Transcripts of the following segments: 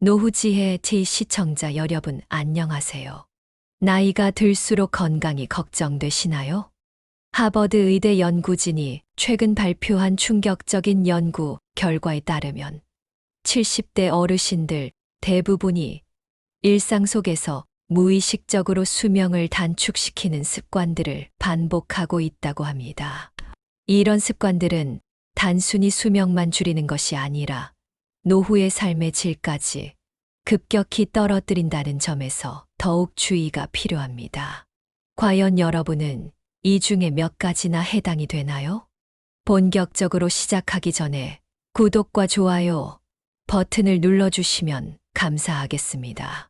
노후지혜 티 시청자 여러분 안녕하세요. 나이가 들수록 건강이 걱정되시나요? 하버드 의대 연구진이 최근 발표한 충격적인 연구 결과에 따르면 70대 어르신들 대부분이 일상 속에서 무의식적으로 수명을 단축시키는 습관들을 반복하고 있다고 합니다. 이런 습관들은 단순히 수명만 줄이는 것이 아니라 노후의 삶의 질까지 급격히 떨어뜨린다는 점에서 더욱 주의가 필요합니다. 과연 여러분은 이 중에 몇 가지나 해당이 되나요? 본격적으로 시작하기 전에 구독과 좋아요 버튼을 눌러주시면 감사하겠습니다.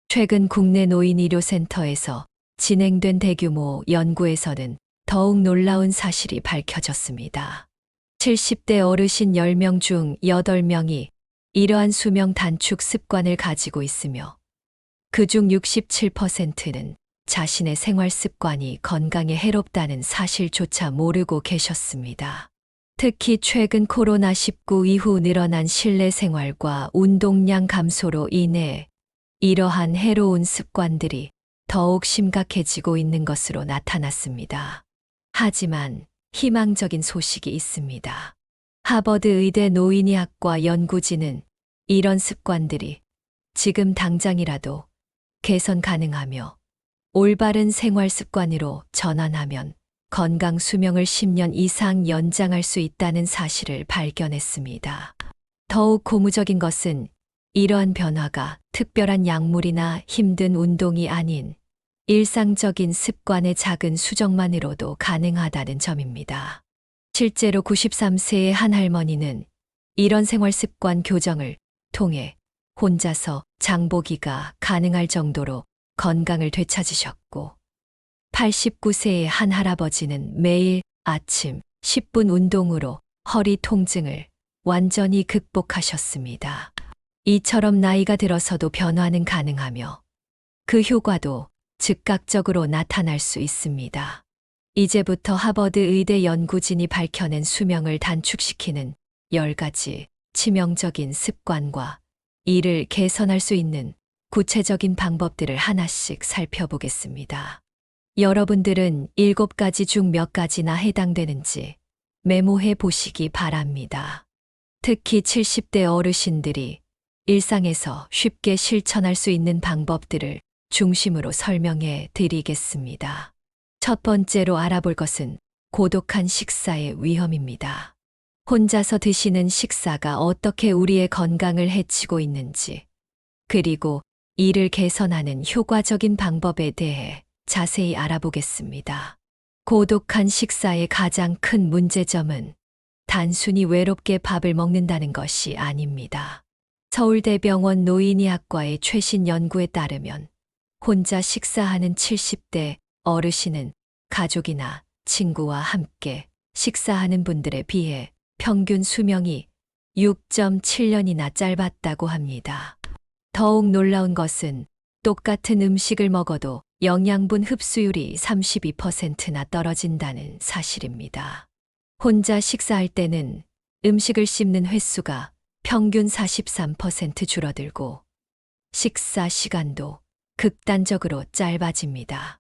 최근 국내 노인의료센터에서 진행된 대규모 연구에서는 더욱 놀라운 사실이 밝혀졌습니다. 70대 어르신 10명 중 8명이 이러한 수명 단축 습관을 가지고 있으며 그중 67%는 자신의 생활 습관이 건강에 해롭다는 사실조차 모르고 계셨습니다. 특히 최근 코로나19 이후 늘어난 실내 생활과 운동량 감소로 인해 이러한 해로운 습관들이 더욱 심각해지고 있는 것으로 나타났습니다. 하지만 희망적인 소식이 있습니다. 하버드 의대 노인의학과 연구진은 이런 습관들이 지금 당장이라도 개선 가능하며 올바른 생활 습관으로 전환하면 건강 수명을 10년 이상 연장할 수 있다는 사실을 발견했습니다. 더욱 고무적인 것은 이러한 변화가 특별한 약물이나 힘든 운동이 아닌 일상적인 습관의 작은 수정만으로도 가능하다는 점입니다. 실제로 93세의 한 할머니는 이런 생활 습관 교정을 통해 혼자서 장보기가 가능할 정도로 건강을 되찾으셨고, 89세의 한 할아버지는 매일 아침 10분 운동으로 허리 통증을 완전히 극복하셨습니다. 이처럼 나이가 들어서도 변화는 가능하며 그 효과도 즉각적으로 나타날 수 있습니다. 이제부터 하버드 의대 연구진이 밝혀낸 수명을 단축시키는 10가지 치명적인 습관과 이를 개선할 수 있는 구체적인 방법들을 하나씩 살펴보겠습니다. 여러분들은 7가지 중 몇 가지나 해당되는지 메모해 보시기 바랍니다. 특히 70대 어르신들이 일상에서 쉽게 실천할 수 있는 방법들을 중심으로 설명해 드리겠습니다. 첫 번째로 알아볼 것은 고독한 식사의 위험입니다. 혼자서 드시는 식사가 어떻게 우리의 건강을 해치고 있는지, 그리고 이를 개선하는 효과적인 방법에 대해 자세히 알아보겠습니다. 고독한 식사의 가장 큰 문제점은 단순히 외롭게 밥을 먹는다는 것이 아닙니다. 서울대병원 노인의학과의 최신 연구에 따르면 혼자 식사하는 70대 어르신은 가족이나 친구와 함께 식사하는 분들에 비해 평균 수명이 6.7년이나 짧았다고 합니다. 더욱 놀라운 것은 똑같은 음식을 먹어도 영양분 흡수율이 32%나 떨어진다는 사실입니다. 혼자 식사할 때는 음식을 씹는 횟수가 평균 43% 줄어들고 식사 시간도 극단적으로 짧아집니다.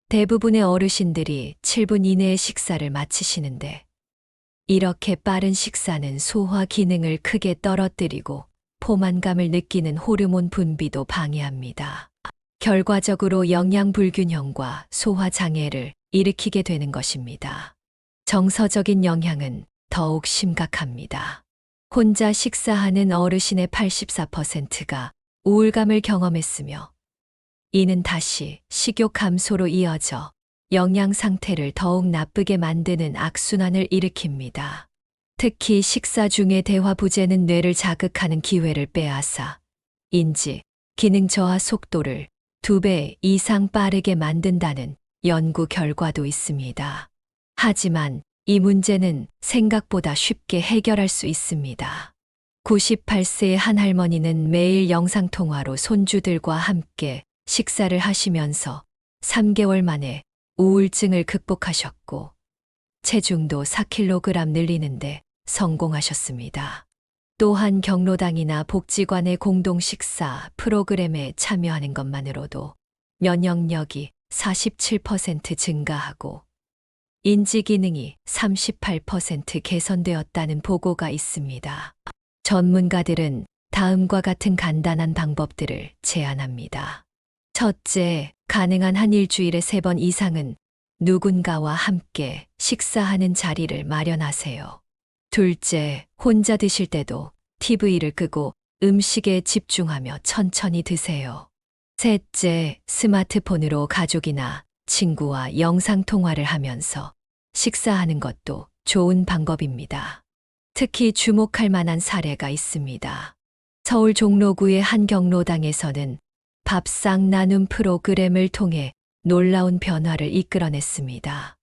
대부분의 어르신들이 7분 이내에 식사를 마치시는데 이렇게 빠른 식사는 소화 기능을 크게 떨어뜨리고 포만감을 느끼는 호르몬 분비도 방해합니다. 결과적으로 영양 불균형과 소화 장애를 일으키게 되는 것입니다. 정서적인 영향은 더욱 심각합니다. 혼자 식사하는 어르신의 84%가 우울감을 경험했으며 이는 다시 식욕 감소로 이어져 영양 상태를 더욱 나쁘게 만드는 악순환을 일으킵니다. 특히 식사 중의 대화 부재는 뇌를 자극하는 기회를 빼앗아 인지, 기능 저하 속도를 2배 이상 빠르게 만든다는 연구 결과도 있습니다. 하지만 이 문제는 생각보다 쉽게 해결할 수 있습니다. 98세의 한 할머니는 매일 영상통화로 손주들과 함께 식사를 하시면서 3개월 만에 우울증을 극복하셨고 체중도 4kg 늘리는데 성공하셨습니다. 또한 경로당이나 복지관의 공동 식사 프로그램에 참여하는 것만으로도 면역력이 47% 증가하고 인지 기능이 38% 개선되었다는 보고가 있습니다. 전문가들은 다음과 같은 간단한 방법들을 제안합니다. 첫째, 가능한 한 일주일에 3번 이상은 누군가와 함께 식사하는 자리를 마련하세요. 둘째, 혼자 드실 때도 TV를 끄고 음식에 집중하며 천천히 드세요. 셋째, 스마트폰으로 가족이나 친구와 영상통화를 하면서 식사하는 것도 좋은 방법입니다. 특히 주목할 만한 사례가 있습니다. 서울 종로구의 한 경로당에서는 밥상 나눔 프로그램을 통해 놀라운 변화를 이끌어냈습니다.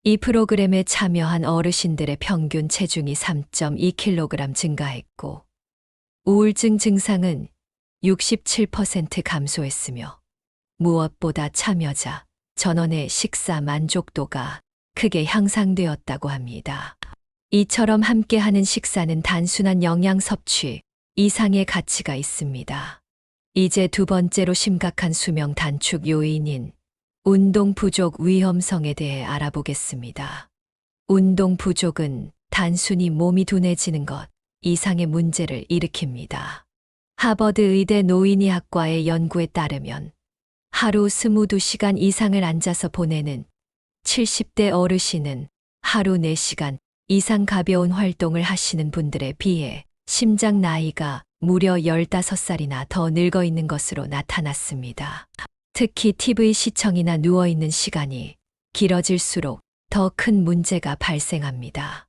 이 프로그램에 참여한 어르신들의 평균 체중이 3.2kg 증가했고, 우울증 증상은 67% 감소했으며, 무엇보다 참여자 전원의 식사 만족도가 크게 향상되었다고 합니다. 이처럼 함께하는 식사는 단순한 영양 섭취 이상의 가치가 있습니다. 이제 두 번째로 심각한 수명 단축 요인인 운동 부족 위험성에 대해 알아보겠습니다. 운동 부족은 단순히 몸이 둔해지는 것 이상의 문제를 일으킵니다. 하버드 의대 노인의학과의 연구에 따르면 하루 22시간 이상을 앉아서 보내는 70대 어르신은 하루 4시간 이상 가벼운 활동을 하시는 분들에 비해 심장 나이가 무려 15살이나 더 늙어 있는 것으로 나타났습니다. 특히 TV 시청이나 누워있는 시간이 길어질수록 더 큰 문제가 발생합니다.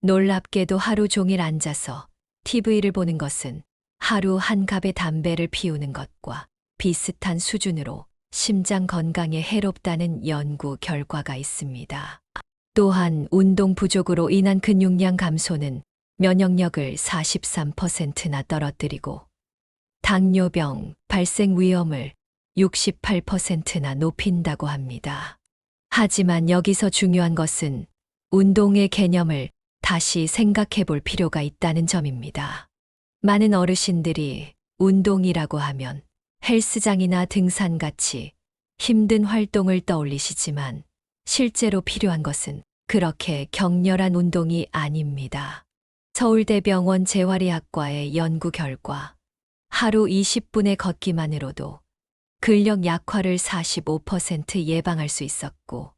놀랍게도 하루 종일 앉아서 TV를 보는 것은 하루 한 갑의 담배를 피우는 것과 비슷한 수준으로 심장 건강에 해롭다는 연구 결과가 있습니다. 또한 운동 부족으로 인한 근육량 감소는 면역력을 43%나 떨어뜨리고 당뇨병 발생 위험을 68%나 높인다고 합니다. 하지만 여기서 중요한 것은 운동의 개념을 다시 생각해 볼 필요가 있다는 점입니다. 많은 어르신들이 운동이라고 하면 헬스장이나 등산같이 힘든 활동을 떠올리시지만 실제로 필요한 것은 그렇게 격렬한 운동이 아닙니다. 서울대병원 재활의학과의 연구 결과 하루 20분의 걷기만으로도 근력 약화를 45% 예방할 수 있었고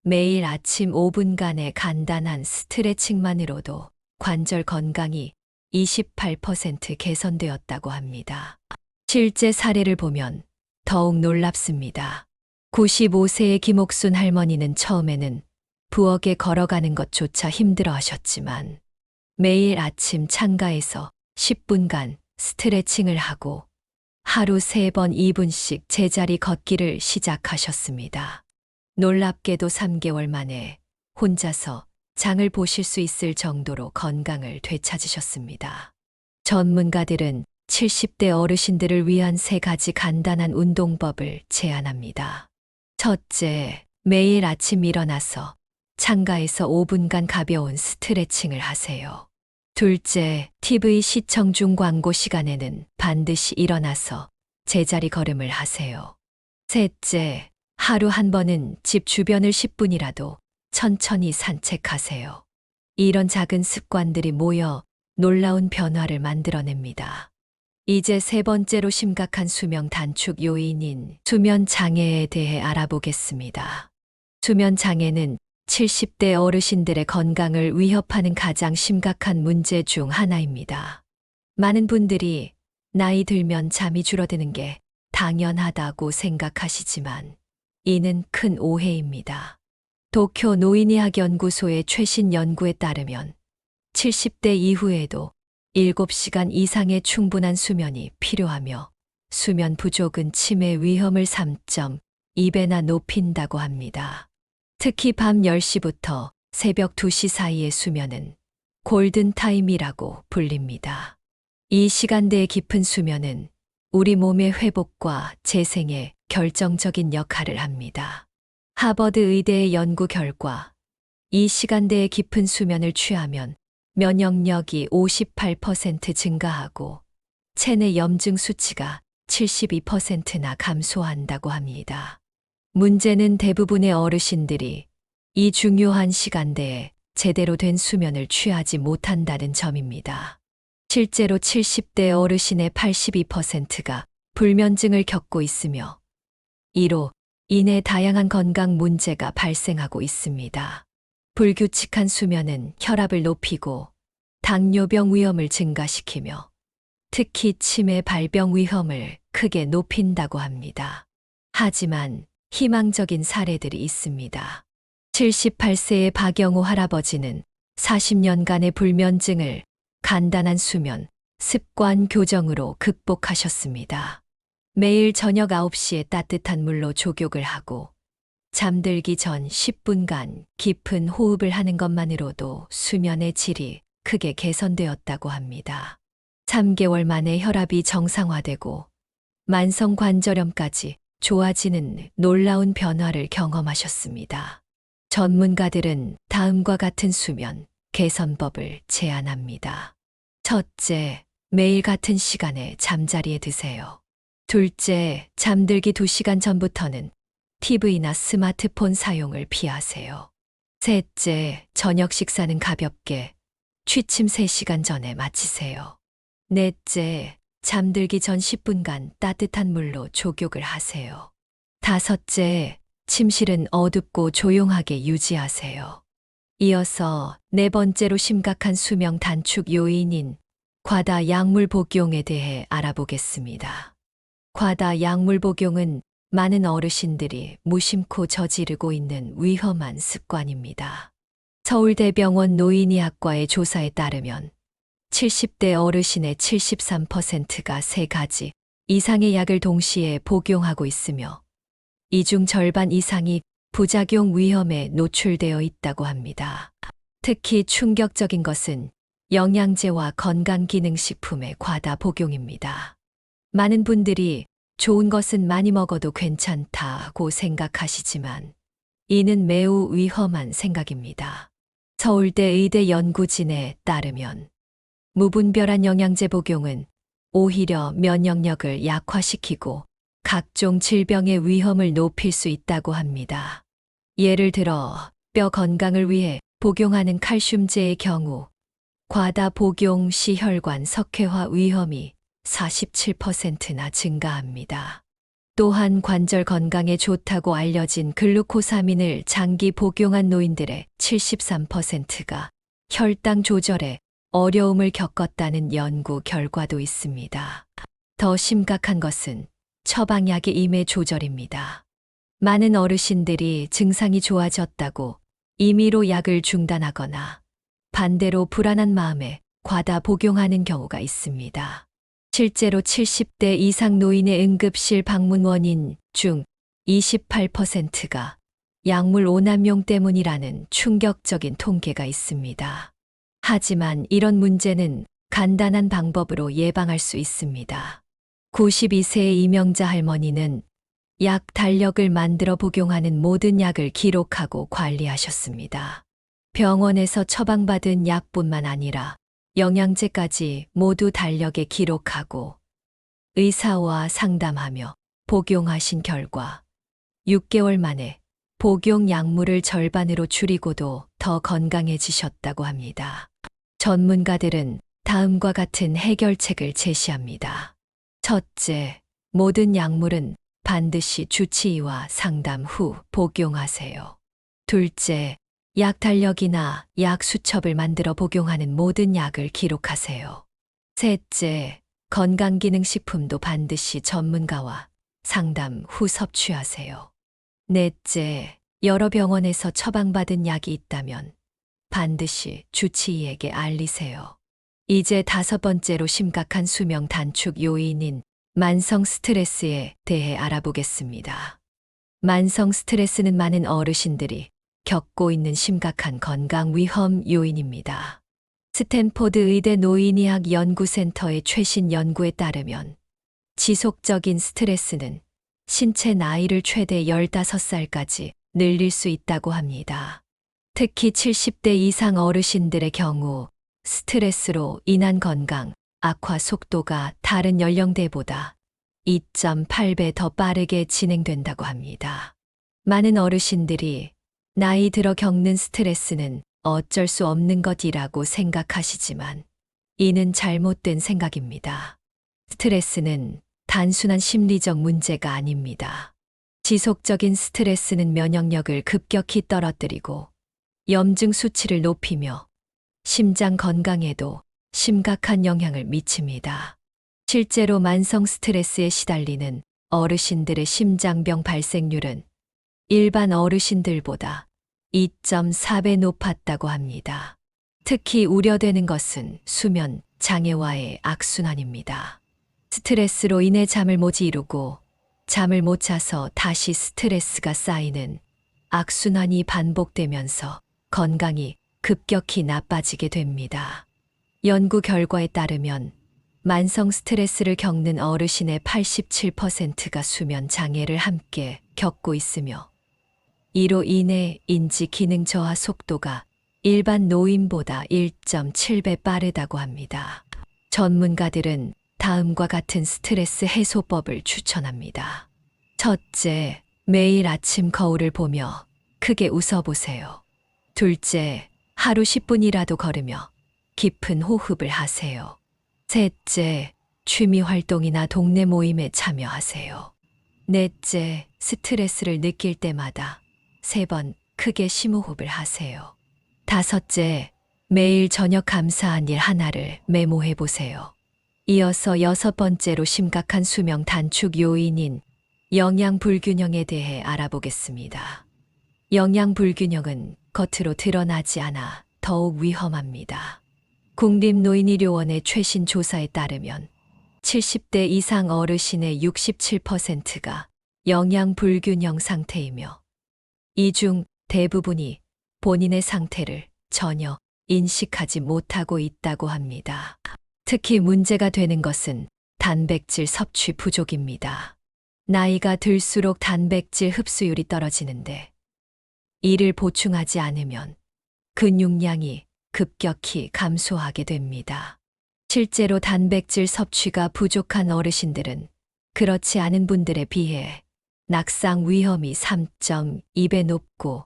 매일 아침 5분간의 간단한 스트레칭만으로도 관절 건강이 28% 개선되었다고 합니다. 실제 사례를 보면 더욱 놀랍습니다. 95세의 김옥순 할머니는 처음에는 부엌에 걸어가는 것조차 힘들어 하셨지만 매일 아침 창가에서 10분간 스트레칭을 하고 하루 3번 2분씩 제자리 걷기를 시작하셨습니다. 놀랍게도 3개월 만에 혼자서 장을 보실 수 있을 정도로 건강을 되찾으셨습니다. 전문가들은 70대 어르신들을 위한 3가지 간단한 운동법을 제안합니다. 첫째, 매일 아침 일어나서 창가에서 5분간 가벼운 스트레칭을 하세요. 둘째, TV 시청 중 광고 시간에는 반드시 일어나서 제자리 걸음을 하세요. 셋째, 하루 한 번은 집 주변을 10분이라도 천천히 산책하세요. 이런 작은 습관들이 모여 놀라운 변화를 만들어냅니다. 이제 3번째로 심각한 수명 단축 요인인 수면 장애에 대해 알아보겠습니다. 수면 장애는 70대 어르신들의 건강을 위협하는 가장 심각한 문제 중 하나입니다. 많은 분들이 나이 들면 잠이 줄어드는 게 당연하다고 생각하시지만 이는 큰 오해입니다. 도쿄 노인의학연구소의 최신 연구에 따르면 70대 이후에도 7시간 이상의 충분한 수면이 필요하며 수면 부족은 치매 위험을 3.2배나 높인다고 합니다. 특히 밤 10시부터 새벽 2시 사이의 수면은 골든타임이라고 불립니다. 이 시간대의 깊은 수면은 우리 몸의 회복과 재생에 결정적인 역할을 합니다. 하버드 의대의 연구 결과 이 시간대의 깊은 수면을 취하면 면역력이 58% 증가하고 체내 염증 수치가 72%나 감소한다고 합니다. 문제는 대부분의 어르신들이 이 중요한 시간대에 제대로 된 수면을 취하지 못한다는 점입니다. 실제로 70대 어르신의 82%가 불면증을 겪고 있으며 이로 인해 다양한 건강 문제가 발생하고 있습니다. 불규칙한 수면은 혈압을 높이고 당뇨병 위험을 증가시키며 특히 치매 발병 위험을 크게 높인다고 합니다. 하지만 희망적인 사례들이 있습니다. 78세의 박영호 할아버지는 40년간의 불면증을 간단한 수면, 습관 교정으로 극복하셨습니다. 매일 저녁 9시에 따뜻한 물로 조격을 하고 잠들기 전 10분간 깊은 호흡을 하는 것만으로도 수면의 질이 크게 개선되었다고 합니다. 3개월 만에 혈압이 정상화되고 만성 관절염까지 좋아지는 놀라운 변화를 경험하셨습니다. 전문가들은 다음과 같은 수면 개선법을 제안합니다. 첫째, 매일 같은 시간에 잠자리에 드세요. 둘째, 잠들기 2시간 전부터는 TV나 스마트폰 사용을 피하세요. 셋째, 저녁 식사는 가볍게 취침 3시간 전에 마치세요. 넷째, 잠들기 전 10분간 따뜻한 물로 조격을 하세요. 다섯째, 침실은 어둡고 조용하게 유지하세요. 이어서 네 번째로 심각한 수명 단축 요인인 과다 약물 복용에 대해 알아보겠습니다. 과다 약물 복용은 많은 어르신들이 무심코 저지르고 있는 위험한 습관입니다. 서울대병원 노인의학과의 조사에 따르면 70대 어르신의 73%가 3가지 이상의 약을 동시에 복용하고 있으며 이 중 절반 이상이 부작용 위험에 노출되어 있다고 합니다. 특히 충격적인 것은 영양제와 건강기능식품의 과다 복용입니다. 많은 분들이 좋은 것은 많이 먹어도 괜찮다고 생각하시지만 이는 매우 위험한 생각입니다. 서울대 의대 연구진에 따르면 무분별한 영양제 복용은 오히려 면역력을 약화시키고 각종 질병의 위험을 높일 수 있다고 합니다. 예를 들어 뼈 건강을 위해 복용하는 칼슘제의 경우 과다 복용 시 혈관 석회화 위험이 47%나 증가합니다. 또한 관절 건강에 좋다고 알려진 글루코사민을 장기 복용한 노인들의 73%가 혈당 조절에 어려움을 겪었다는 연구 결과도 있습니다. 더 심각한 것은 처방약의 임해 조절입니다. 많은 어르신들이 증상이 좋아졌다고 임의로 약을 중단하거나 반대로 불안한 마음에 과다 복용하는 경우가 있습니다. 실제로 70대 이상 노인의 응급실 방문 원인 중 28%가 약물 오남용 때문이라는 충격적인 통계가 있습니다. 하지만 이런 문제는 간단한 방법으로 예방할 수 있습니다. 92세의 이명자 할머니는 약 달력을 만들어 복용하는 모든 약을 기록하고 관리하셨습니다. 병원에서 처방받은 약뿐만 아니라 영양제까지 모두 달력에 기록하고 의사와 상담하며 복용하신 결과 6개월 만에 복용 약물을 절반으로 줄이고도 더 건강해지셨다고 합니다. 전문가들은 다음과 같은 해결책을 제시합니다. 첫째, 모든 약물은 반드시 주치의와 상담 후 복용하세요. 둘째, 약 달력이나 약 수첩을 만들어 복용하는 모든 약을 기록하세요. 셋째, 건강기능식품도 반드시 전문가와 상담 후 섭취하세요. 넷째, 여러 병원에서 처방받은 약이 있다면 반드시 주치의에게 알리세요. 이제 5번째로 심각한 수명 단축 요인인 만성 스트레스에 대해 알아보겠습니다. 만성 스트레스는 많은 어르신들이 겪고 있는 심각한 건강 위험 요인입니다. 스탠포드 의대 노인의학 연구센터의 최신 연구에 따르면 지속적인 스트레스는 신체 나이를 최대 15살까지 늘릴 수 있다고 합니다. 특히 70대 이상 어르신들의 경우 스트레스로 인한 건강 악화 속도가 다른 연령대보다 2.8배 더 빠르게 진행된다고 합니다. 많은 어르신들이 나이 들어 겪는 스트레스는 어쩔 수 없는 것이라고 생각하시지만 이는 잘못된 생각입니다. 스트레스는 단순한 심리적 문제가 아닙니다. 지속적인 스트레스는 면역력을 급격히 떨어뜨리고 염증 수치를 높이며 심장 건강에도 심각한 영향을 미칩니다. 실제로 만성 스트레스에 시달리는 어르신들의 심장병 발생률은 일반 어르신들보다 2.4배 높았다고 합니다. 특히 우려되는 것은 수면 장애와의 악순환입니다. 스트레스로 인해 잠을 못 이루고 잠을 못 자서 다시 스트레스가 쌓이는 악순환이 반복되면서 건강이 급격히 나빠지게 됩니다. 연구 결과에 따르면 만성 스트레스를 겪는 어르신의 87%가 수면 장애를 함께 겪고 있으며 이로 인해 인지 기능 저하 속도가 일반 노인보다 1.7배 빠르다고 합니다. 전문가들은 다음과 같은 스트레스 해소법을 추천합니다. 첫째, 매일 아침 거울을 보며 크게 웃어보세요. 둘째, 하루 10분이라도 걸으며 깊은 호흡을 하세요. 셋째, 취미 활동이나 동네 모임에 참여하세요. 넷째, 스트레스를 느낄 때마다 3번 크게 심호흡을 하세요. 다섯째, 매일 저녁 감사한 일 하나를 메모해 보세요. 이어서 6번째로 심각한 수명 단축 요인인 영양 불균형에 대해 알아보겠습니다. 영양 불균형은 겉으로 드러나지 않아 더욱 위험합니다. 국립노인의료원의 최신 조사에 따르면 70대 이상 어르신의 67%가 영양 불균형 상태이며 이 중 대부분이 본인의 상태를 전혀 인식하지 못하고 있다고 합니다. 특히 문제가 되는 것은 단백질 섭취 부족입니다. 나이가 들수록 단백질 흡수율이 떨어지는데 이를 보충하지 않으면 근육량이 급격히 감소하게 됩니다. 실제로 단백질 섭취가 부족한 어르신들은 그렇지 않은 분들에 비해 낙상 위험이 3.2배 높고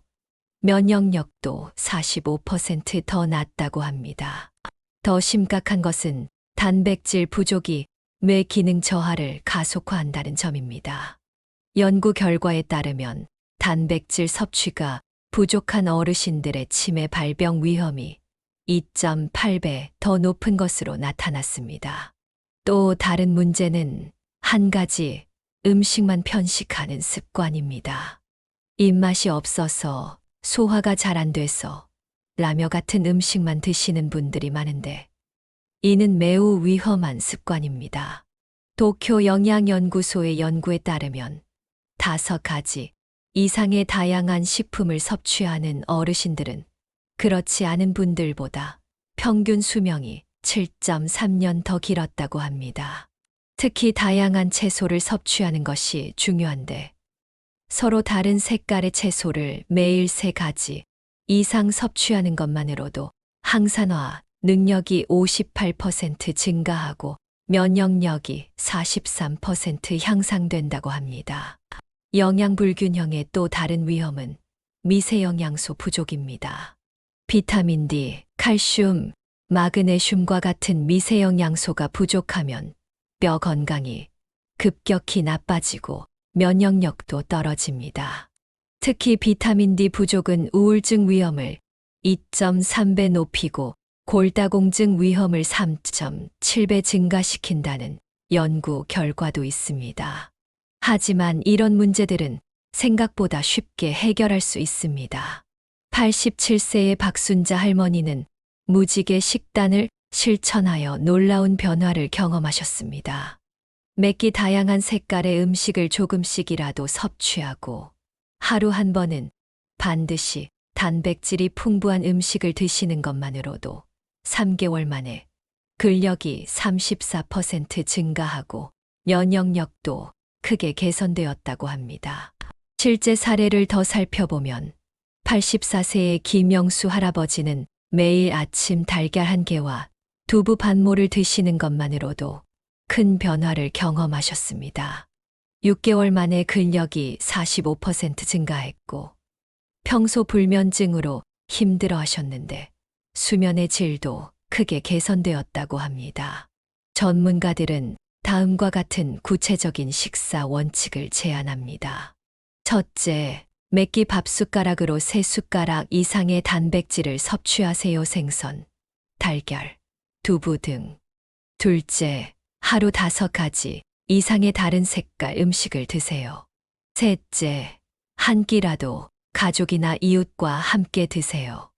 면역력도 45% 더 낮다고 합니다. 더 심각한 것은 단백질 부족이 뇌 기능 저하를 가속화한다는 점입니다. 연구 결과에 따르면 단백질 섭취가 부족한 어르신들의 치매 발병 위험이 2.8배 더 높은 것으로 나타났습니다. 또 다른 문제는 한 가지 음식만 편식하는 습관입니다. 입맛이 없어서 소화가 잘 안 돼서 라면 같은 음식만 드시는 분들이 많은데 이는 매우 위험한 습관입니다. 도쿄 영양연구소의 연구에 따르면 5가지 이상의 다양한 식품을 섭취하는 어르신들은 그렇지 않은 분들보다 평균 수명이 7.3년 더 길었다고 합니다. 특히 다양한 채소를 섭취하는 것이 중요한데 서로 다른 색깔의 채소를 매일 3가지 이상 섭취하는 것만으로도 항산화 능력이 58% 증가하고 면역력이 43% 향상된다고 합니다. 영양 불균형의 또 다른 위험은 미세 영양소 부족입니다. 비타민 D, 칼슘, 마그네슘과 같은 미세 영양소가 부족하면 뼈 건강이 급격히 나빠지고 면역력도 떨어집니다. 특히 비타민 D 부족은 우울증 위험을 2.3배 높이고 골다공증 위험을 3.7배 증가시킨다는 연구 결과도 있습니다. 하지만 이런 문제들은 생각보다 쉽게 해결할 수 있습니다. 87세의 박순자 할머니는 무지개 식단을 실천하여 놀라운 변화를 경험하셨습니다. 매끼 다양한 색깔의 음식을 조금씩이라도 섭취하고 하루 한 번은 반드시 단백질이 풍부한 음식을 드시는 것만으로도 3개월 만에 근력이 34% 증가하고 면역력도 크게 개선되었다고 합니다. 실제 사례를 더 살펴보면 84세의 김영수 할아버지는 매일 아침 달걀 한 개와 두부 반모를 드시는 것만으로도 큰 변화를 경험하셨습니다. 6개월 만에 근력이 45% 증가했고 평소 불면증으로 힘들어 하셨는데 수면의 질도 크게 개선되었다고 합니다. 전문가들은 다음과 같은 구체적인 식사 원칙을 제안합니다. 첫째, 매끼 밥숟가락으로 3숟가락 이상의 단백질을 섭취하세요. 생선, 달걀, 두부 등. 둘째, 하루 5가지 이상의 다른 색깔 음식을 드세요. 셋째, 한 끼라도 가족이나 이웃과 함께 드세요.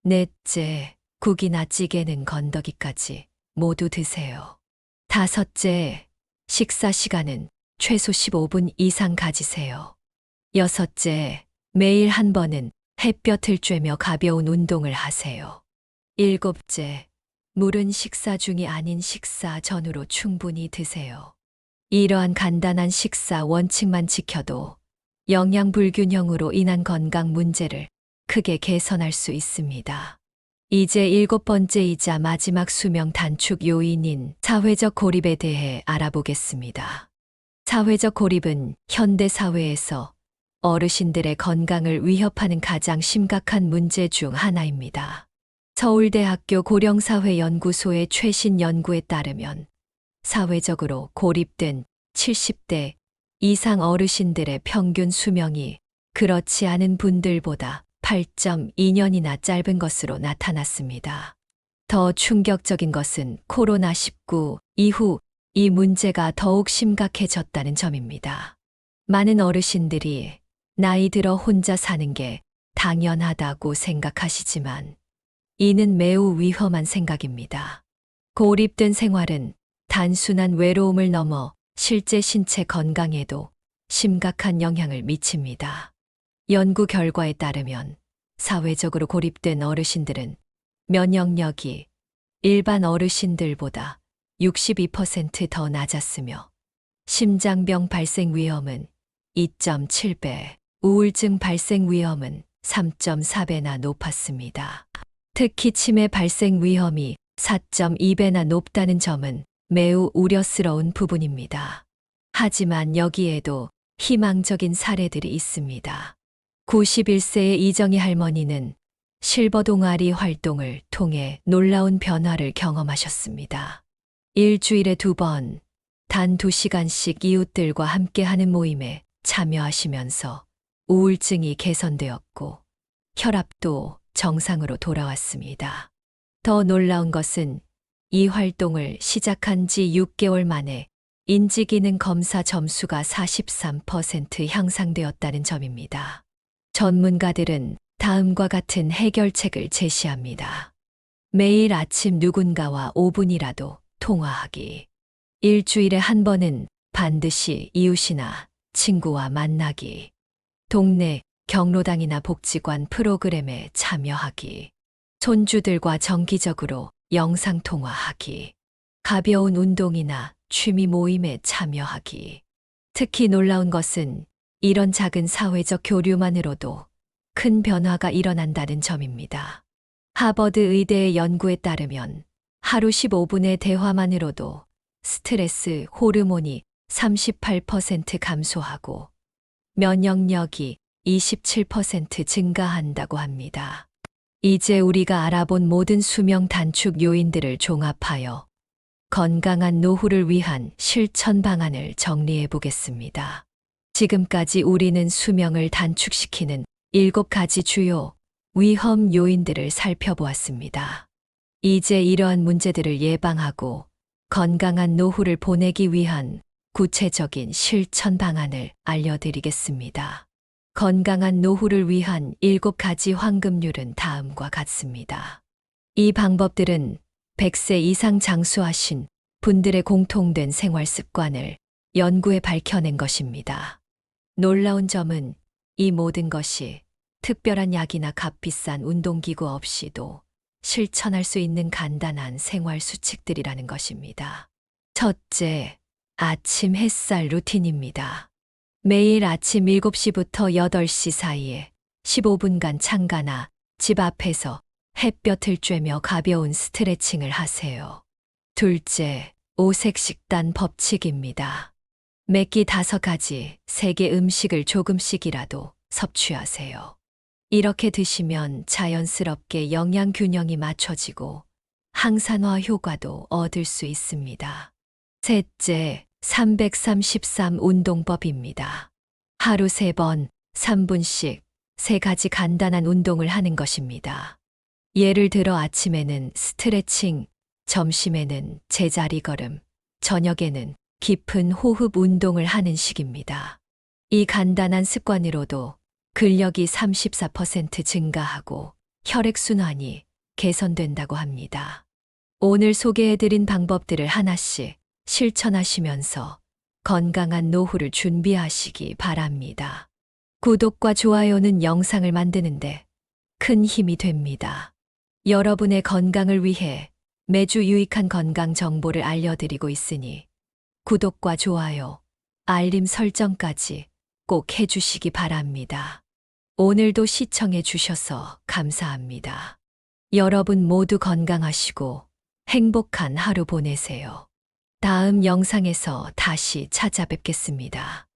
넷째, 국이나 찌개는 건더기까지 모두 드세요. 다섯째, 식사 시간은 최소 15분 이상 가지세요. 여섯째, 매일 한 번은 햇볕을 쬐며 가벼운 운동을 하세요. 일곱째, 물은 식사 중이 아닌 식사 전후로 충분히 드세요. 이러한 간단한 식사 원칙만 지켜도 영양 불균형으로 인한 건강 문제를 크게 개선할 수 있습니다. 이제 7번째이자 마지막 수명 단축 요인인 사회적 고립에 대해 알아보겠습니다. 사회적 고립은 현대 사회에서 어르신들의 건강을 위협하는 가장 심각한 문제 중 하나입니다. 서울대학교 고령사회연구소의 최신 연구에 따르면 사회적으로 고립된 70대 이상 어르신들의 평균 수명이 그렇지 않은 분들보다 8.2년이나 짧은 것으로 나타났습니다. 더 충격적인 것은 코로나19 이후 이 문제가 더욱 심각해졌다는 점입니다. 많은 어르신들이 나이 들어 혼자 사는 게 당연하다고 생각하시지만 이는 매우 위험한 생각입니다. 고립된 생활은 단순한 외로움을 넘어 실제 신체 건강에도 심각한 영향을 미칩니다. 연구 결과에 따르면 사회적으로 고립된 어르신들은 면역력이 일반 어르신들보다 62%더 낮았으며 심장병 발생 위험은 2.7배, 우울증 발생 위험은 3.4배나 높았습니다. 특히 치매 발생 위험이 4.2배나 높다는 점은 매우 우려스러운 부분입니다. 하지만 여기에도 희망적인 사례들이 있습니다. 91세의 이정희 할머니는 실버 동아리 활동을 통해 놀라운 변화를 경험하셨습니다. 일주일에 2번, 단 2시간씩 이웃들과 함께하는 모임에 참여하시면서 우울증이 개선되었고 혈압도 정상으로 돌아왔습니다. 더 놀라운 것은 이 활동을 시작한 지 6개월 만에 인지기능 검사 점수가 43% 향상되었다는 점입니다. 전문가들은 다음과 같은 해결책을 제시합니다. 매일 아침 누군가와 5분이라도 통화하기. 일주일에 한 번은 반드시 이웃이나 친구와 만나기. 동네 경로당이나 복지관 프로그램에 참여하기. 손주들과 정기적으로 영상통화하기. 가벼운 운동이나 취미 모임에 참여하기. 특히 놀라운 것은 이런 작은 사회적 교류만으로도 큰 변화가 일어난다는 점입니다. 하버드 의대의 연구에 따르면 하루 15분의 대화만으로도 스트레스 호르몬이 38% 감소하고 면역력이 27% 증가한다고 합니다. 이제 우리가 알아본 모든 수명 단축 요인들을 종합하여 건강한 노후를 위한 실천 방안을 정리해 보겠습니다. 지금까지 우리는 수명을 단축시키는 7가지 주요 위험 요인들을 살펴보았습니다. 이제 이러한 문제들을 예방하고 건강한 노후를 보내기 위한 구체적인 실천 방안을 알려드리겠습니다. 건강한 노후를 위한 7가지 황금률은 다음과 같습니다. 이 방법들은 100세 이상 장수하신 분들의 공통된 생활 습관을 연구해 밝혀낸 것입니다. 놀라운 점은 이 모든 것이 특별한 약이나 값비싼 운동기구 없이도 실천할 수 있는 간단한 생활 수칙들이라는 것입니다. 첫째, 아침 햇살 루틴입니다. 매일 아침 7시부터 8시 사이에 15분간 창가나 집 앞에서 햇볕을 쬐며 가벼운 스트레칭을 하세요. 둘째, 오색 식단 법칙입니다. 매끼 5가지, 3개 음식을 조금씩이라도 섭취하세요. 이렇게 드시면 자연스럽게 영양 균형이 맞춰지고 항산화 효과도 얻을 수 있습니다. 셋째, 333 운동법입니다. 하루 3번, 3분씩 3가지 간단한 운동을 하는 것입니다. 예를 들어 아침에는 스트레칭, 점심에는 제자리 걸음, 저녁에는 깊은 호흡 운동을 하는 식입니다. 이 간단한 습관으로도 근력이 34% 증가하고 혈액순환이 개선된다고 합니다. 오늘 소개해드린 방법들을 하나씩 실천하시면서 건강한 노후를 준비하시기 바랍니다. 구독과 좋아요는 영상을 만드는데 큰 힘이 됩니다. 여러분의 건강을 위해 매주 유익한 건강 정보를 알려드리고 있으니 구독과 좋아요, 알림 설정까지 꼭 해주시기 바랍니다. 오늘도 시청해 주셔서 감사합니다. 여러분 모두 건강하시고 행복한 하루 보내세요. 다음 영상에서 다시 찾아뵙겠습니다.